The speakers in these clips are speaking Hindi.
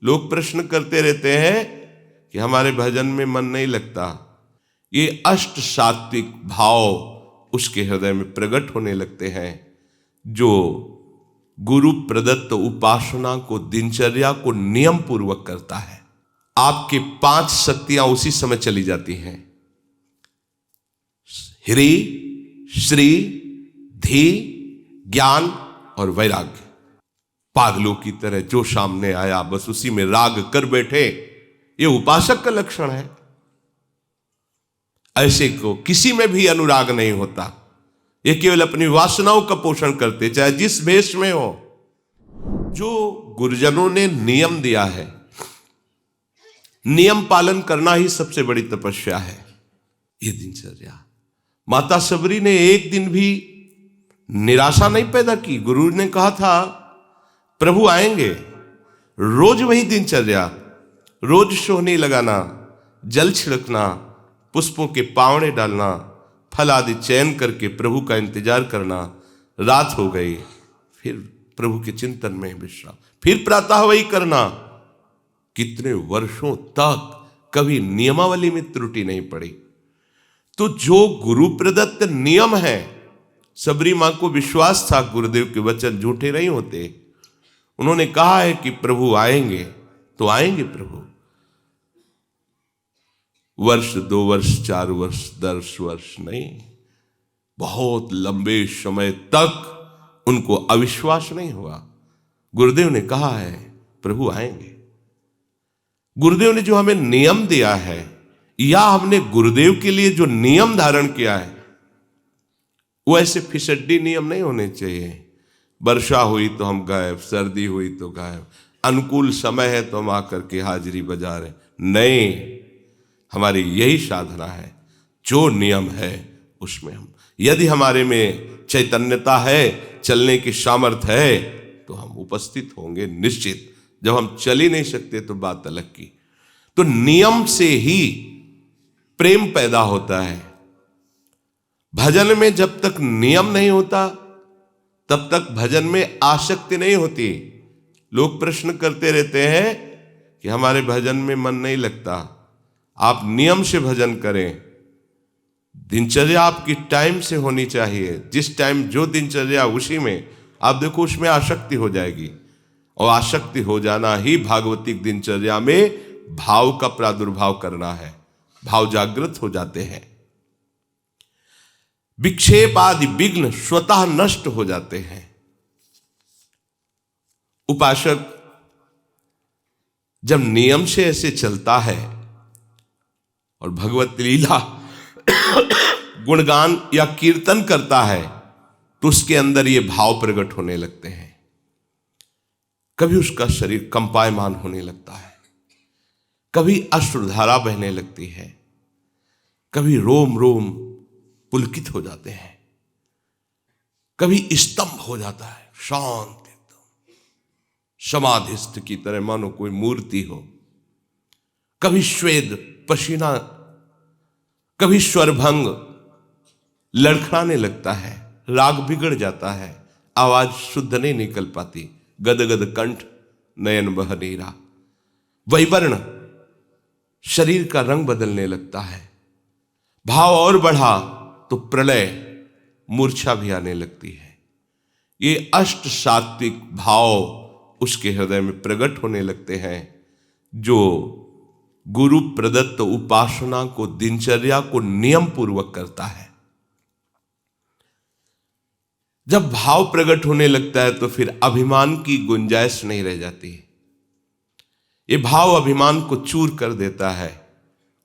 लोग प्रश्न करते रहते हैं कि हमारे भजन में मन नहीं लगता। ये अष्ट सात्विक भाव उसके हृदय में प्रकट होने लगते हैं, जो गुरु प्रदत्त उपासना को, दिनचर्या को नियम पूर्वक करता है। आपकी 5 शक्तियां उसी समय चली जाती हैं। ह्री, श्री, धी, ज्ञान और वैराग्य। पागलों की तरह जो सामने आया बस उसी में राग कर बैठे, ये उपासक का लक्षण है। ऐसे को किसी में भी अनुराग नहीं होता, ये केवल अपनी वासनाओं का पोषण करते, चाहे जिस भेष में हो। जो गुरुजनों ने नियम दिया है, नियम पालन करना ही सबसे बड़ी तपस्या है। ये दिनचर्या, माता सबरी ने एक दिन भी निराशा नहीं पैदा की। गुरु ने कहा था प्रभु आएंगे, रोज वही दिनचर्या, रोज सोहनी लगाना, जल छिड़कना, पुष्पों के पावड़े डालना, फल आदि चयन करके प्रभु का इंतजार करना। रात हो गई, फिर प्रभु के चिंतन में विश्राम, फिर प्रातः वही करना। कितने वर्षों तक कभी नियमावली में त्रुटि नहीं पड़ी। तो जो गुरु प्रदत्त नियम है, सबरी मां को विश्वास था गुरुदेव के वचन झूठे नहीं होते। उन्होंने कहा है कि प्रभु आएंगे तो आएंगे प्रभु। वर्ष, 2 वर्ष, 4 वर्ष, 10 वर्ष नहीं, बहुत लंबे समय तक उनको अविश्वास नहीं हुआ। गुरुदेव ने कहा है प्रभु आएंगे। गुरुदेव ने जो हमें नियम दिया है, या हमने गुरुदेव के लिए जो नियम धारण किया है, वो ऐसे फिसड्डी नियम नहीं होने चाहिए। वर्षा हुई तो हम गायब, सर्दी हुई तो गायब, अनुकूल समय है तो हम आकर के हाजिरी बजा रहे। नहीं, हमारी यही साधना है, जो नियम है उसमें हम, यदि हमारे में चैतन्यता है, चलने की सामर्थ्य है, तो हम उपस्थित होंगे निश्चित। जब हम चल ही नहीं सकते तो बात अलग की। तो नियम से ही प्रेम पैदा होता है। भजन में जब तक नियम नहीं होता तब तक भजन में आसक्ति नहीं होती। लोग प्रश्न करते रहते हैं कि हमारे भजन में मन नहीं लगता। आप नियम से भजन करें। दिनचर्या आपकी टाइम से होनी चाहिए। जिस टाइम जो दिनचर्या उसी में, आप देखो उसमें आसक्ति हो जाएगी। और आसक्ति हो जाना ही भागवतिक दिनचर्या में भाव का प्रादुर्भाव करना है। भाव जागृत हो जाते हैं, विक्षेप आदि विघ्न स्वतः नष्ट हो जाते हैं। उपासक जब नियम से ऐसे चलता है और भगवत लीला गुणगान या कीर्तन करता है, तो उसके अंदर ये भाव प्रकट होने लगते हैं। कभी उसका शरीर कंपायमान होने लगता है, कभी अश्रुधारा बहने लगती है, कभी रोम रोम पुलकित हो जाते हैं, कभी स्तंभ हो जाता है, शांत एकदम समाधिस्थ की तरह मानो कोई मूर्ति हो। कभी श्वेद पसीना, कभी स्वरभंग लड़खड़ाने लगता है, राग बिगड़ जाता है, आवाज शुद्ध नहीं निकल पाती, गदगद कंठ, नयन बह नीरा, वैवर्ण, शरीर का रंग बदलने लगता है। भाव और बढ़ा तो प्रलय, मूर्छा भी आने लगती है। ये अष्ट सात्विक भाव उसके हृदय में प्रकट होने लगते हैं, जो गुरु प्रदत्त उपासना को, दिनचर्या को नियम पूर्वक करता है। जब भाव प्रकट होने लगता है तो फिर अभिमान की गुंजाइश नहीं रह जाती। ये भाव अभिमान को चूर कर देता है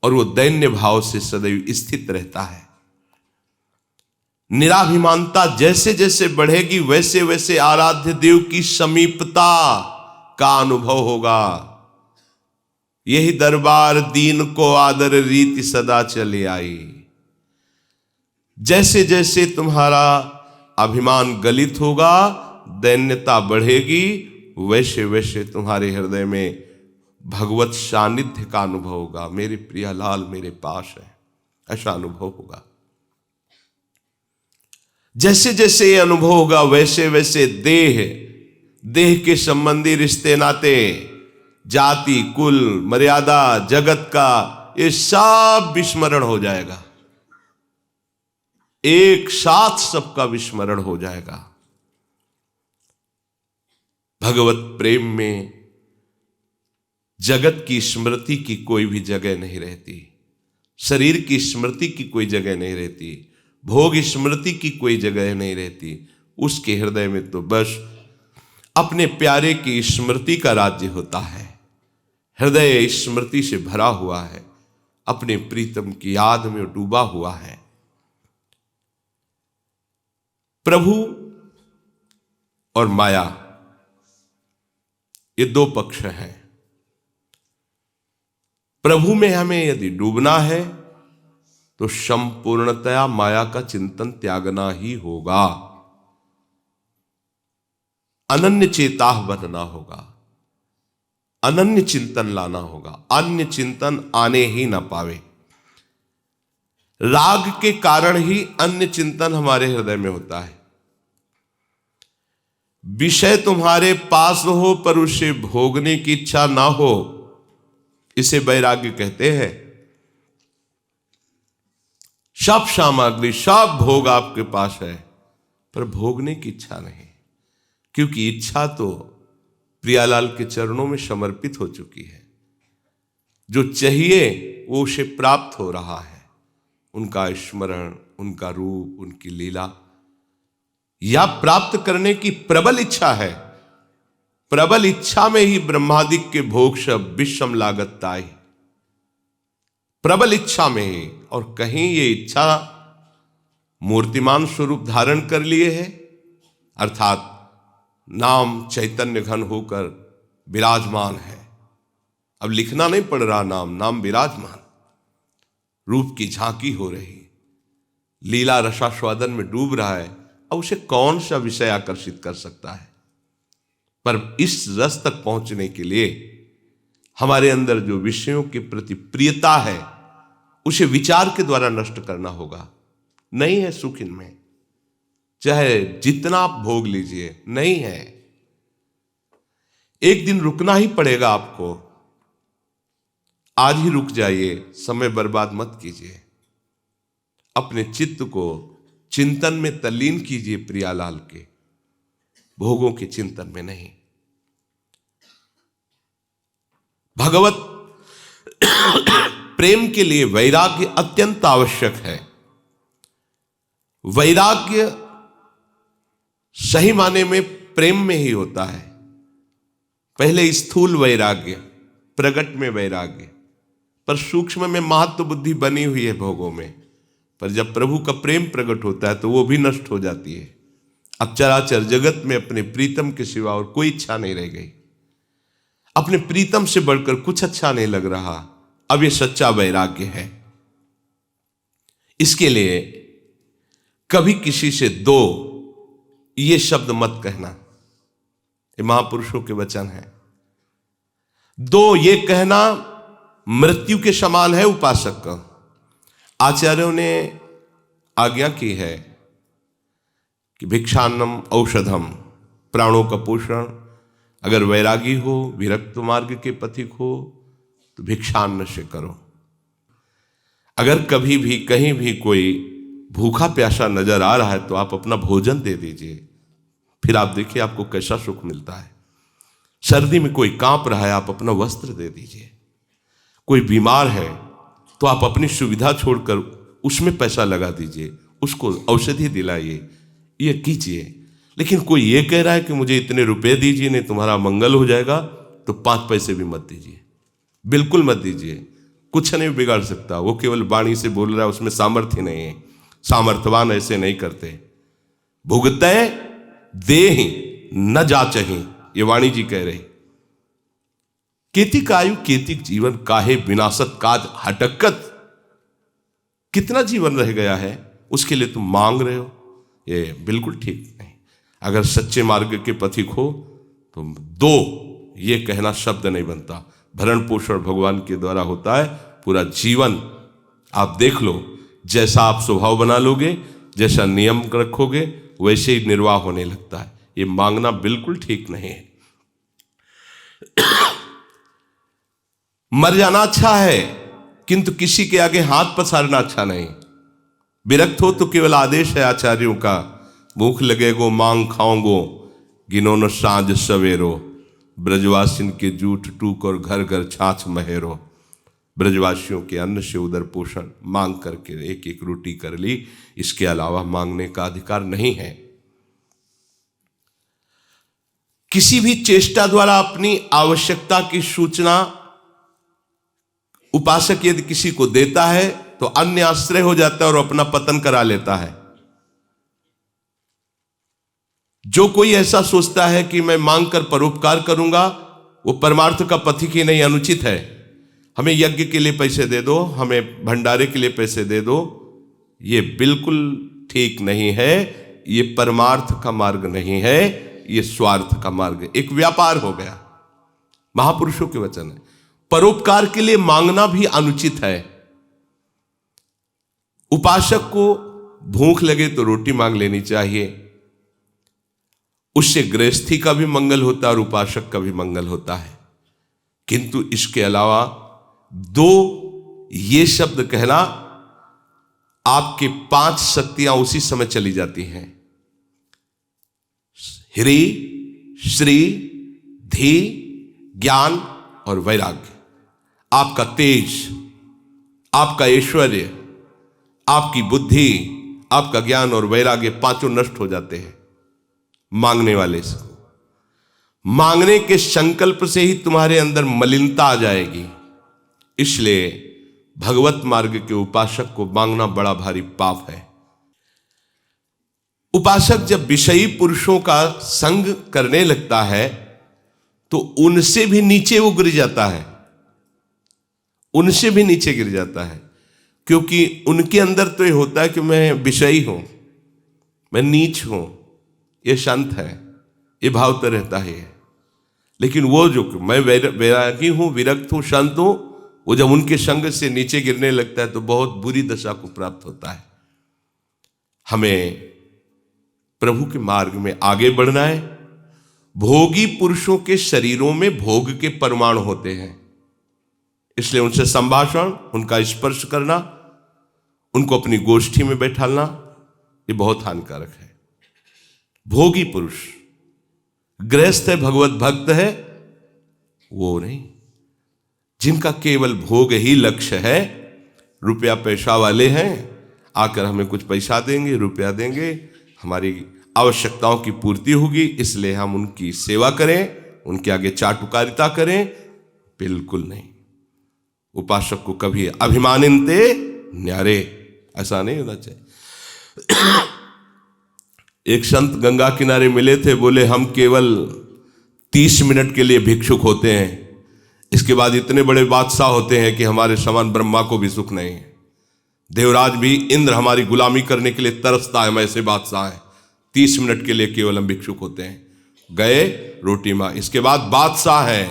और वो दैन्य भाव से सदैव स्थित रहता है। निराभिमानता जैसे जैसे बढ़ेगी वैसे वैसे आराध्य देव की समीपता का अनुभव होगा। यही दरबार दीन को आदर रीति सदा चली आई। जैसे जैसे तुम्हारा अभिमान गलित होगा, दैन्यता बढ़ेगी, वैसे वैसे तुम्हारे हृदय में भगवत सानिध्य का अनुभव होगा। मेरे प्रिय लाल मेरे पास है, ऐसा अनुभव होगा। जैसे जैसे ये अनुभव होगा वैसे वैसे देह के संबंधी रिश्ते नाते, जाति, कुल, मर्यादा, जगत का, ये सब विस्मरण हो जाएगा। एक साथ सबका विस्मरण हो जाएगा। भगवत प्रेम में जगत की स्मृति की कोई भी जगह नहीं रहती, शरीर की स्मृति की कोई जगह नहीं रहती, भोग स्मृति की कोई जगह नहीं रहती। उसके हृदय में तो बस अपने प्यारे की स्मृति का राज्य होता है। हृदय स्मृति से भरा हुआ है, अपने प्रीतम की याद में डूबा हुआ है। प्रभु और माया, ये दो पक्ष हैं। प्रभु में हमें यदि डूबना है तो संपूर्णतया माया का चिंतन त्यागना ही होगा, अनन्य चेताह बनना होगा, अनन्य चिंतन लाना होगा। अन्य चिंतन आने ही ना पावे। राग के कारण ही अन्य चिंतन हमारे हृदय में होता है। विषय तुम्हारे पास हो पर उसे भोगने की इच्छा ना हो, इसे वैराग्य कहते हैं। सब सामग्री, सब भोग आपके पास है पर भोगने की इच्छा नहीं, क्योंकि इच्छा तो प्रियालाल के चरणों में समर्पित हो चुकी है। जो चाहिए वो उसे प्राप्त हो रहा है। उनका स्मरण, उनका रूप, उनकी लीला, या प्राप्त करने की प्रबल इच्छा है। प्रबल इच्छा में ही ब्रह्मादिक के भोग सब विषम लागत ताई, प्रबल इच्छा में ही। और कहीं ये इच्छा मूर्तिमान स्वरूप धारण कर लिए है, अर्थात नाम चैतन्य घन होकर विराजमान है। अब लिखना नहीं पड़ रहा नाम, नाम विराजमान, रूप की झांकी हो रही, लीला रसास्वादन में डूब रहा है। अब उसे कौन सा विषय आकर्षित कर सकता है? पर इस रस तक पहुंचने के लिए हमारे अंदर जो विषयों के प्रति प्रियता है उसे विचार के द्वारा नष्ट करना होगा। नहीं है सुख इनमें, चाहे जितना आप भोग लीजिए, नहीं है। एक दिन रुकना ही पड़ेगा आपको। आज ही रुक जाइए, समय बर्बाद मत कीजिए। अपने चित्त को चिंतन में तल्लीन कीजिए, प्रियालाल के, भोगों के चिंतन में नहीं। भगवत प्रेम के लिए वैराग्य अत्यंत आवश्यक है। वैराग्य सही माने में प्रेम में ही होता है। पहले स्थूल वैराग्य, प्रगट में वैराग्य, पर सूक्ष्म में महत्व बुद्धि बनी हुई है भोगों में। पर जब प्रभु का प्रेम प्रकट होता है तो वो भी नष्ट हो जाती है। अब चराचर जगत में अपने प्रीतम के सिवा और कोई इच्छा नहीं रह गई। अपने प्रीतम से बढ़कर कुछ अच्छा नहीं लग रहा। अब ये सच्चा वैराग्य है। इसके लिए कभी किसी से दो ये शब्द मत कहना। ये महापुरुषों के वचन है। दो ये कहना मृत्यु के समान है उपासक का। आचार्यों ने आज्ञा की है कि भिक्षान्नम औषधम, प्राणों का पोषण। अगर वैरागी हो, विरक्त मार्ग के पथिक हो तो भिक्षान्न से करो। अगर कभी भी कहीं भी कोई भूखा प्यासा नजर आ रहा है तो आप अपना भोजन दे दीजिए, फिर आप देखिए आपको कैसा सुख मिलता है। सर्दी में कोई कांप रहा है, आप अपना वस्त्र दे दीजिए। कोई बीमार है तो आप अपनी सुविधा छोड़कर उसमें पैसा लगा दीजिए, उसको औषधि दिलाइए, ये कीजिए। लेकिन कोई ये कह रहा है कि मुझे इतने रुपए दीजिए, नहीं तुम्हारा मंगल हो जाएगा, तो 5 पैसे भी मत दीजिए, बिल्कुल मत दीजिए। कुछ नहीं बिगाड़ सकता, वो केवल वाणी से बोल रहा है, उसमें सामर्थ्य नहीं है। सामर्थ्यवान ऐसे नहीं करते। भुगते देहि न जाचहि, ये वाणी जी कह रहे। केतिक आयु केतिक जीवन, काहे विनाशत काज हटकत। कितना जीवन रह गया है उसके लिए तुम मांग रहे हो, ये बिल्कुल ठीक नहीं। अगर सच्चे मार्ग के पथिक हो तो दो ये कहना शब्द नहीं बनता। भरण पोषण भगवान के द्वारा होता है। पूरा जीवन आप देख लो, जैसा आप स्वभाव बना लोगे, जैसा नियम रखोगे, वैसे ही निर्वाह होने लगता है। ये मांगना बिल्कुल ठीक नहीं है। मर जाना अच्छा है, किंतु किसी के आगे हाथ पसारना अच्छा नहीं। विरक्त हो तो केवल आदेश है आचार्यों का, भूख लगेगो मांग खाओगो, गिनो न साँझ सवेरो, ब्रजवासिन के जूठ टूक और घर घर छाछ महेरो। ब्रजवासियों के अन्न से उदर पोषण मांग करके एक एक रोटी कर ली, इसके अलावा मांगने का अधिकार नहीं है। किसी भी चेष्टा द्वारा अपनी आवश्यकता की सूचना उपासक यदि किसी को देता है तो अन्य आश्रय हो जाता है और अपना पतन करा लेता है। जो कोई ऐसा सोचता है कि मैं मांग कर परोपकार करूंगा, वो परमार्थ का पथिक ही नहीं, अनुचित है। हमें यज्ञ के लिए पैसे दे दो, हमें भंडारे के लिए पैसे दे दो, ये बिल्कुल ठीक नहीं है। ये परमार्थ का मार्ग नहीं है, ये स्वार्थ का मार्ग है, एक व्यापार हो गया। महापुरुषों के वचन है। परोपकार के लिए मांगना भी अनुचित है। उपासक को भूख लगे तो रोटी मांग लेनी चाहिए, उससे गृहस्थी का भी मंगल होता है और उपासक का भी मंगल होता है। किंतु इसके अलावा दो ये शब्द कहना, आपके 5 शक्तियां उसी समय चली जाती हैं। ह्री, श्री, धी, ज्ञान और वैराग्य। आपका तेज, आपका ऐश्वर्य, आपकी बुद्धि, आपका ज्ञान और वैराग्य पांचों नष्ट हो जाते हैं मांगने वाले से। मांगने के संकल्प से ही तुम्हारे अंदर मलिनता आ जाएगी। इसलिए भगवत मार्ग के उपासक को मांगना बड़ा भारी पाप है। उपासक जब विषयी पुरुषों का संग करने लगता है तो उनसे भी नीचे वो गिर जाता है, उनसे भी नीचे गिर जाता है, क्योंकि उनके अंदर तो ये होता है कि मैं विषयी हूं, मैं नीच हूं, ये शांत है, ये भाव तो रहता ही है। लेकिन वो जो मैं वैरागी हूं, विरक्त हूं, शांत हूं, वो जब उनके संग से नीचे गिरने लगता है तो बहुत बुरी दशा को प्राप्त होता है। हमें प्रभु के मार्ग में आगे बढ़ना है। भोगी पुरुषों के शरीरों में भोग के परमाणु होते हैं, इसलिए उनसे संभाषण, उनका स्पर्श करना, उनको अपनी गोष्ठी में बैठालना, ये बहुत हानिकारक है। भोगी पुरुष, गृहस्थ है, भगवत भक्त है, वो नहीं। जिनका केवल भोग ही लक्ष्य है, रुपया पैसा वाले हैं, आकर हमें कुछ पैसा देंगे, रुपया देंगे, हमारी आवश्यकताओं की पूर्ति होगी, इसलिए हम उनकी सेवा करें, उनके आगे चाटुकारिता करें, बिल्कुल नहीं। उपासक को कभी अभिमानिनते न्यारे, ऐसा नहीं होना चाहिए। एक संत गंगा किनारे मिले थे, बोले हम केवल 30 मिनट के लिए भिक्षुक होते हैं, इसके बाद इतने बड़े बादशाह होते हैं कि हमारे समान ब्रह्मा को भी सुख नहीं है। देवराज भी, इंद्र हमारी गुलामी करने के लिए तरसता है, हम ऐसे बादशाह हैं। 30 मिनट के लिए केवल हम भिक्षुक होते हैं, गए रोटी मां, इसके बाद बादशाह है,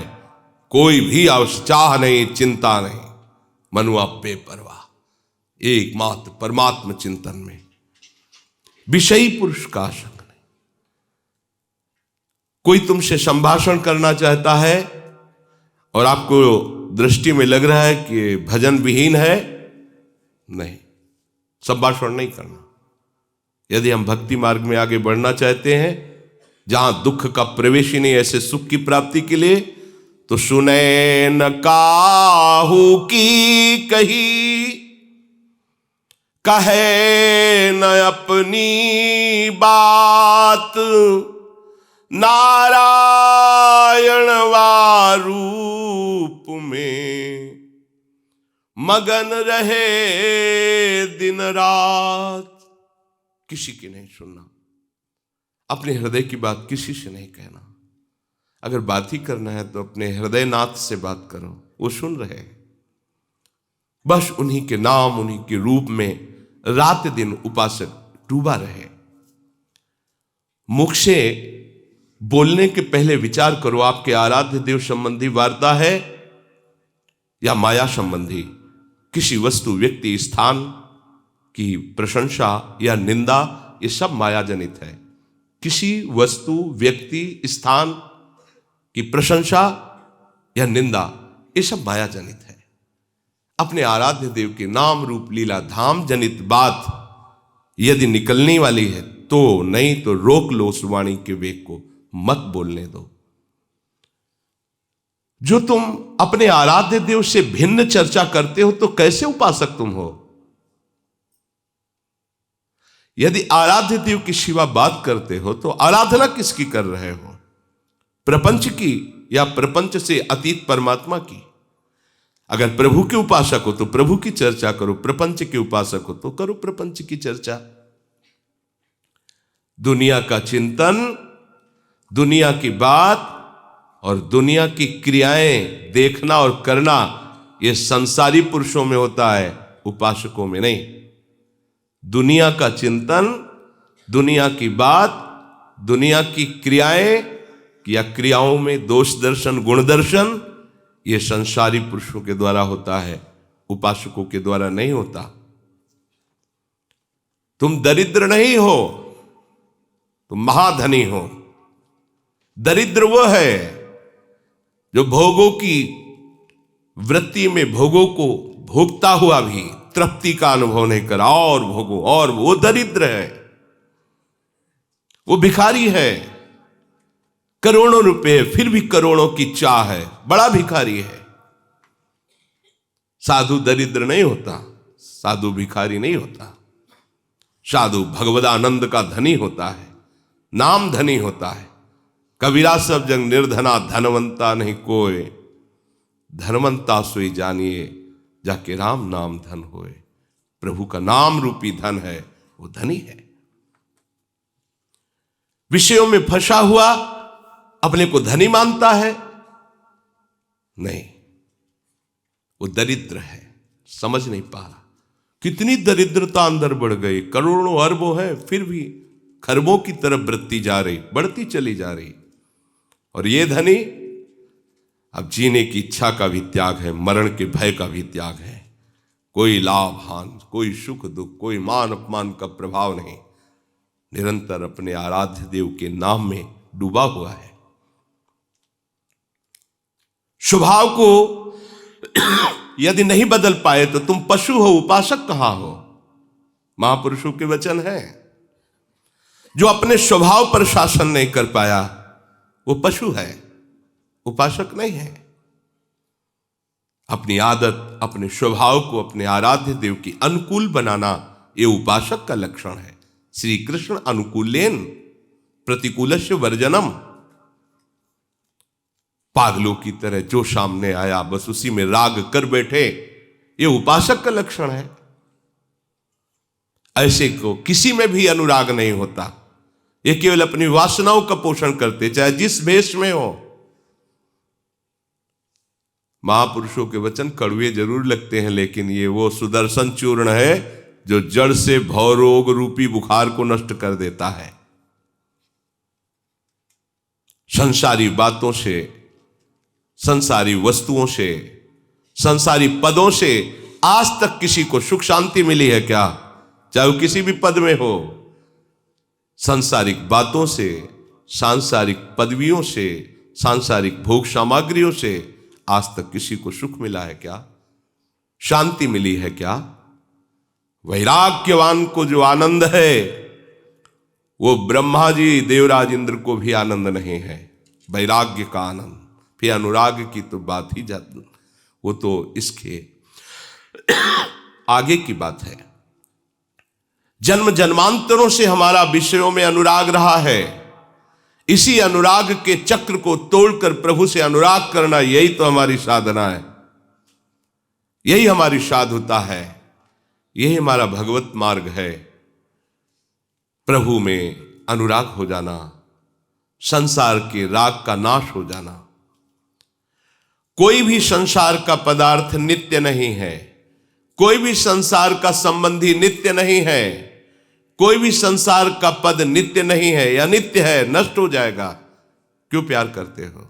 कोई भी चाह नहीं, चिंता नहीं, मनुआ बेपरवाह, एकमात्र परमात्म चिंतन में, विषयी पुरुष का आसंग नहीं। कोई तुमसे संभाषण करना चाहता है और आपको दृष्टि में लग रहा है कि भजन विहीन है, नहीं, संभाषण नहीं करना। यदि हम भक्ति मार्ग में आगे बढ़ना चाहते हैं, जहां दुख का प्रवेश ही नहीं, ऐसे सुख की प्राप्ति के लिए, तो सुने न काहू की कही, कहे न अपनी बात, नारायण वारूप में मगन रहे दिन रात। किसी की नहीं सुनना, अपने हृदय की बात किसी से नहीं कहना। अगर बात ही करना है तो अपने हृदयनाथ से बात करो, वो सुन रहे। बस उन्हीं के नाम, उन्हीं के रूप में रात दिन उपासक डूबा रहे। मुख से बोलने के पहले विचार करो, आपके आराध्य देव संबंधी वार्ता है या माया संबंधी, किसी वस्तु, व्यक्ति, स्थान की प्रशंसा या निंदा, ये सब माया जनित है। किसी वस्तु, व्यक्ति, स्थान की प्रशंसा या निंदा, ये सब माया जनित है। अपने आराध्य देव के नाम रूप लीला धाम जनित बात यदि निकलने वाली है तो, नहीं तो रोक लो उस वाणी के वेग को, मत बोलने दो। जो तुम अपने आराध्य देव से भिन्न चर्चा करते हो तो कैसे उपासक तुम हो? यदि आराध्य देव की शिवा बात करते हो तो आराधना किसकी कर रहे हो? प्रपंच की या प्रपंच से अतीत परमात्मा की? अगर प्रभु के उपासक हो तो प्रभु की चर्चा करो, प्रपंच के उपासक हो तो करो प्रपंच की चर्चा। दुनिया का चिंतन, दुनिया की बात और दुनिया की क्रियाएं देखना और करना यह संसारी पुरुषों में होता है, उपासकों में नहीं। दुनिया का चिंतन, दुनिया की बात, दुनिया की क्रियाएं या क्रियाओं में दोष दर्शन, गुण दर्शन, यह संसारी पुरुषों के द्वारा होता है, उपासकों के द्वारा नहीं होता। तुम दरिद्र नहीं हो, तुम महाधनी हो। दरिद्र वो है जो भोगों की वृत्ति में भोगों को भोगता हुआ भी तृप्ति का अनुभव नहीं करा, और भोगो, और वो दरिद्र है, वो भिखारी है। करोड़ों रुपए फिर भी करोड़ों की चाह है, बड़ा भिखारी है। साधु दरिद्र नहीं होता, साधु भिखारी नहीं होता। साधु भगवदानंद का धनी होता है, नाम धनी होता है। कबीरा सब जंग निर्धना, धनवंता नहीं कोय, धनवंता सोई जानिए जाके राम नाम धन होए। प्रभु का नाम रूपी धन है, वो धनी है। विषयों में फंसा हुआ अपने को धनी मानता है, नहीं, वो दरिद्र है, समझ नहीं पा रहा। कितनी दरिद्रता अंदर बढ़ गई, करोड़ों अरबों है फिर भी खरबों की तरफ वृत्ति जा रही, बढ़ती चली जा रही। और ये धनी अब जीने की इच्छा का भी त्याग है, मरण के भय का भी त्याग है। कोई लाभ हान, कोई सुख दुख, कोई मान अपमान का प्रभाव नहीं, निरंतर अपने आराध्य देव के नाम में डूबा हुआ है। स्वभाव को यदि नहीं बदल पाए तो तुम पशु हो, उपासक कहां हो? महापुरुषों के वचन है, जो अपने स्वभाव पर शासन नहीं कर पाया वो पशु है, उपासक नहीं है। अपनी आदत, अपने स्वभाव को अपने आराध्य देव की अनुकूल बनाना ये उपासक का लक्षण है। श्री कृष्ण अनुकूलेन प्रतिकूलस्य वर्जनम। पागलों की तरह जो सामने आया बस उसी में राग कर बैठे, ये उपासक का लक्षण है। ऐसे को किसी में भी अनुराग नहीं होता, ये केवल अपनी वासनाओं का पोषण करते, चाहे जिस भेष में हो। महापुरुषों के वचन कड़वे जरूर लगते हैं, लेकिन ये वो सुदर्शन चूर्ण है जो जड़ से भवरोग रूपी बुखार को नष्ट कर देता है। संसारी बातों से, संसारी वस्तुओं से, संसारी पदों से आज तक किसी को सुख शांति मिली है क्या? चाहे वो किसी भी पद में हो। सांसारिक बातों से, सांसारिक पदवियों से, सांसारिक भोग सामग्रियों से आज तक किसी को सुख मिला है क्या? शांति मिली है क्या? वैराग्यवान को जो आनंद है वो ब्रह्मा जी, देवराज इंद्र को भी आनंद नहीं है, वैराग्य का आनंद। फिर अनुराग की तो बात ही जाती, वो तो इसके आगे की बात है। जन्म जन्मांतरों से हमारा विषयों में अनुराग रहा है, इसी अनुराग के चक्र को तोड़कर प्रभु से अनुराग करना, यही तो हमारी साधना है, यही हमारी साधुता है, यही हमारा भगवत मार्ग है। प्रभु में अनुराग हो जाना, संसार के राग का नाश हो जाना। कोई भी संसार का पदार्थ नित्य नहीं है, कोई भी संसार का संबंधी नित्य नहीं है, कोई भी संसार का पद नित्य नहीं है या नित्य है, नष्ट हो जाएगा। क्यों प्यार करते हो?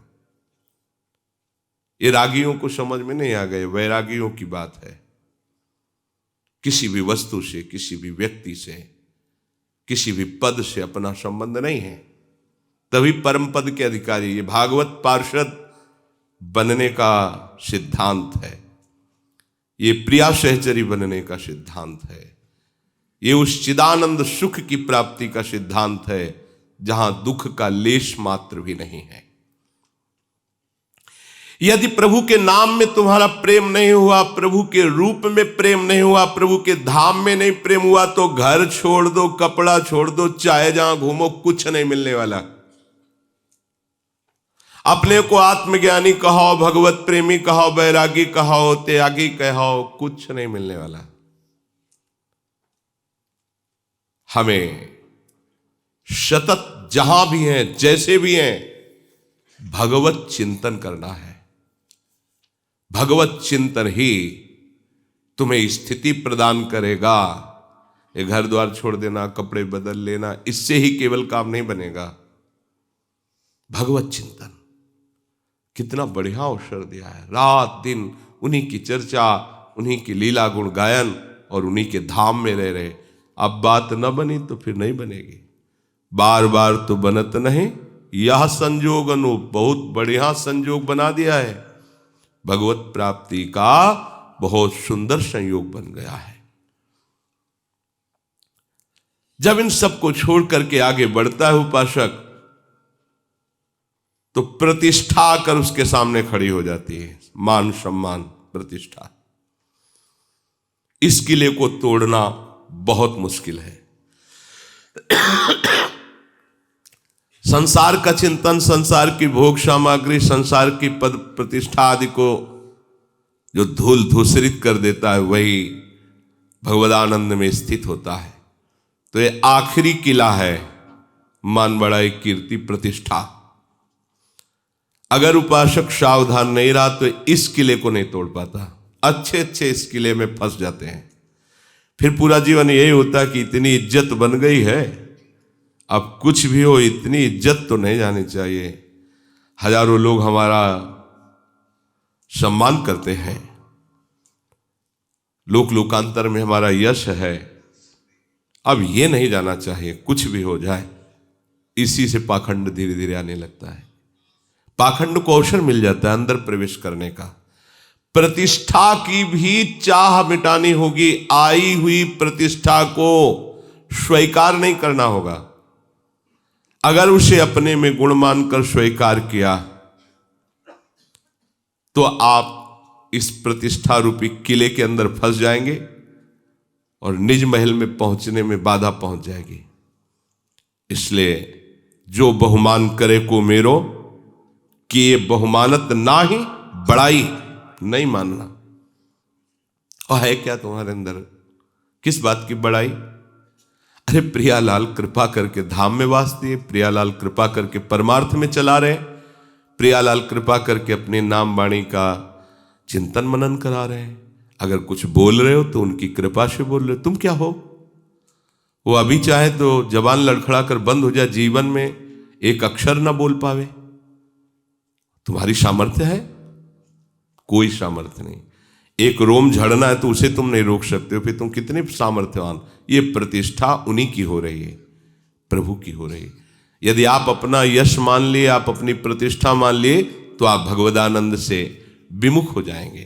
ये रागियों को समझ में नहीं आ गए, वैरागियों की बात है। किसी भी वस्तु से, किसी भी व्यक्ति से, किसी भी पद से अपना संबंध नहीं है, तभी परम पद के अधिकारी। ये भागवत पार्षद बनने का सिद्धांत है, ये प्रिया सहचरी बनने का सिद्धांत है, ये उस चिदानंद सुख की प्राप्ति का सिद्धांत है जहां दुख का लेश मात्र भी नहीं है। यदि प्रभु के नाम में तुम्हारा प्रेम नहीं हुआ, प्रभु के रूप में प्रेम नहीं हुआ, प्रभु के धाम में नहीं प्रेम हुआ, तो घर छोड़ दो, कपड़ा छोड़ दो, चाहे जहां घूमो, कुछ नहीं मिलने वाला। अपने को आत्मज्ञानी कहो, भगवत प्रेमी कहो, बैरागी कहो, त्यागी कहो, कुछ नहीं मिलने वाला। हमें सतत जहां भी हैं, जैसे भी हैं, भगवत चिंतन करना है। भगवत चिंतन ही तुम्हें स्थिति प्रदान करेगा। ये घर द्वार छोड़ देना, कपड़े बदल लेना, इससे ही केवल काम नहीं बनेगा। भगवत चिंतन कितना बढ़िया अवसर दिया है, रात दिन उन्हीं की चर्चा, उन्हीं की लीला गुण गायन और उन्हीं के धाम में रह रहे। अब बात न बनी तो फिर नहीं बनेगी, बार बार तो बनत नहीं, यह संजोग अनूप, बहुत बढ़िया संजोग बना दिया है। भगवत प्राप्ति का बहुत सुंदर संयोग बन गया है। जब इन सबको छोड़ करके आगे बढ़ता है उपासक, तो प्रतिष्ठा आकर उसके सामने खड़ी हो जाती है। मान सम्मान प्रतिष्ठा, इस किले को तोड़ना बहुत मुश्किल है। संसार का चिंतन, संसार की भोग सामग्री, संसार की पद प्रतिष्ठा आदि को जो धूल धूसरित कर देता है, वही भगवदानंद में स्थित होता है। तो ये आखिरी किला है, मान बड़ाई कीर्ति प्रतिष्ठा। अगर उपासक सावधान नहीं रहा तो इस किले को नहीं तोड़ पाता। अच्छे अच्छे इस किले में फंस जाते हैं। फिर पूरा जीवन यही होता है कि इतनी इज्जत बन गई है, अब कुछ भी हो इतनी इज्जत तो नहीं जानी चाहिए। हजारों लोग हमारा सम्मान करते हैं, लोक लोकांतर में हमारा यश है, अब ये नहीं जाना चाहिए कुछ भी हो जाए। इसी से पाखंड धीरे धीरे आने लगता है। पाखंड को अवसर मिल जाता है अंदर प्रवेश करने का। प्रतिष्ठा की भी चाह मिटानी होगी। आई हुई प्रतिष्ठा को स्वीकार नहीं करना होगा। अगर उसे अपने में गुण मानकर स्वीकार किया तो आप इस प्रतिष्ठा रूपी किले के अंदर फंस जाएंगे और निज महल में पहुंचने में बाधा पहुंच जाएगी। इसलिए जो बहुमान करे को मेरो, कि ये बहुमानत ना ही बड़ाई नहीं मानना। और है क्या तुम्हारे अंदर, किस बात की बड़ाई? अरे प्रियालाल कृपा करके धाम में वास दिए, प्रियालाल कृपा करके परमार्थ में चला रहे, प्रियालाल कृपा करके अपने नाम वाणी का चिंतन मनन करा रहे हैं। अगर कुछ बोल रहे हो तो उनकी कृपा से बोल रहे हो। तुम क्या हो? वो अभी चाहे तो जबान लड़खड़ा कर बंद हो जाए, जीवन में एक अक्षर ना बोल पावे। तुम्हारी सामर्थ्य है? कोई सामर्थ्य नहीं। एक रोम झड़ना है तो उसे तुम नहीं रोक सकते हो, फिर तुम कितने सामर्थ्यवान। ये प्रतिष्ठा उन्हीं की हो रही है, प्रभु की हो रही है। यदि आप अपना यश मान लिए, आप अपनी प्रतिष्ठा मान लिए, तो आप भगवदानंद से विमुख हो जाएंगे।